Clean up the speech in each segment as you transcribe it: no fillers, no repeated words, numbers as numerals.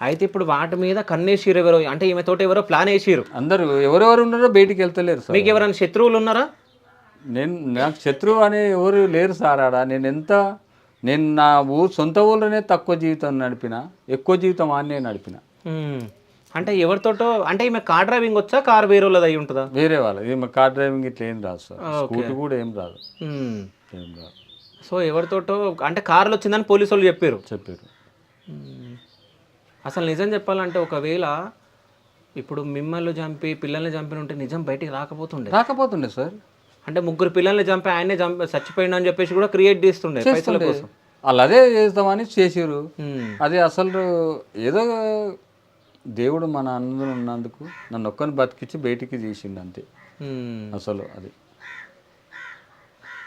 అయితే ఇప్పుడు వాటి మీద కన్నేసిరు ఎవరో, అంటే ఈమెతోటి ఎవరో ప్లాన్ వేసిరు. అందరూ ఎవరెవరు ఉన్నారో బయటికి వెళ్తలేరు సార్. మీకు ఎవరైనా శత్రువులు ఉన్నారా? నాకు శత్రువు అనే ఎవరు లేరు సార్ ఆడ. నేను నా సొంత ఊళ్ళోనే తక్కువ జీవితం నడిపిన, ఎక్కువ జీవితం ఆడనే నడిపిన. అంటే ఎవరితోటో, అంటే ఈమె కార్ డ్రైవింగ్ వచ్చా, కార్ వేరే వాళ్ళది అయి ఉంటుందా? వేరే వాళ్ళు. ఈమె కార్ డ్రైవింగ్ ఇట్లా ఏం రాదు సార్, స్కూటీ కూడా ఏం రాదు. ఏం రాదు. సో ఎవరితోటో అంటే కార్లు వచ్చిందని పోలీసు వాళ్ళు చెప్పారు. అసలు నిజం చెప్పాలంటే ఒకవేళ ఇప్పుడు మిమ్మల్ని చంపి పిల్లల్ని చంపిన ఉంటే నిజం బయటికి రాకపోతుండే సార్. అంటే ముగ్గురు పిల్లల్ని చంపి ఆయనే చచ్చిపోయిండు అని చెప్పేసి కూడా క్రియేట్ చేస్తుండే పైసల కోసం. వాళ్ళు అదే చేస్తామని చేసిరు. అది అసలు ఏదో దేవుడు మన అందరూ ఉన్నందుకు నన్ను ఒక్కరిని బతికించి బయటికి తీసిండు అంతే అసలు అది.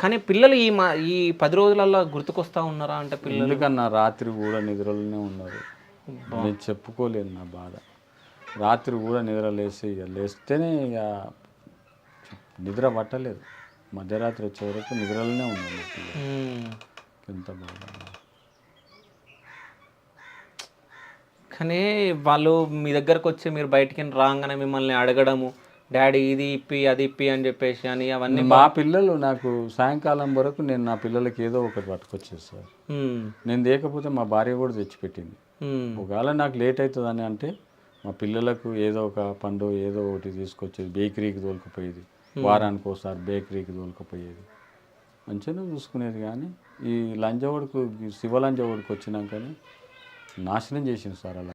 కానీ పిల్లలు ఈ 10 రోజులలో గుర్తుకొస్తా ఉన్నారా? అంటే పిల్లలు కన్నా రాత్రి కూడా నిద్రలోనే ఉన్నారు. నేను చెప్పుకోలేను నా బాధ. రాత్రి కూడా నిద్ర లేస్తేనే ఇక నిద్ర పట్టలేదు. మధ్యరాత్రి వచ్చే వరకు నిద్రలోనే ఉన్నాను. ఎంత బాధ. కానీ వాళ్ళు మీ దగ్గరకు వచ్చి మీరు బయటికి రాగానే మిమ్మల్ని అడగడము, డాడీ ఇది ఇప్పి అది ఇప్పి అని చెప్పేసి అని అవన్నీ. మా పిల్లలు నాకు సాయంకాలం వరకు నేను నా పిల్లలకి ఏదో ఒకటి పట్టుకొచ్చేది సార్. నేను లేకపోతే మా భార్య కూడా తెచ్చిపెట్టింది. ఒకవేళ నాకు లేట్ అవుతుందని అంటే మా పిల్లలకు ఏదో ఒక పండు ఏదో ఒకటి తీసుకొచ్చేది. బేకరీకి తోలుకుపోయేది, వారానికి ఒకసారి బేకరీకి తోలుకుపోయేది. మంచిగా చూసుకునేది. కానీ ఈ లంజవాడికి శివ లంజవాడికి వచ్చినాకనే నాశనం చేసింది సార్ అలా.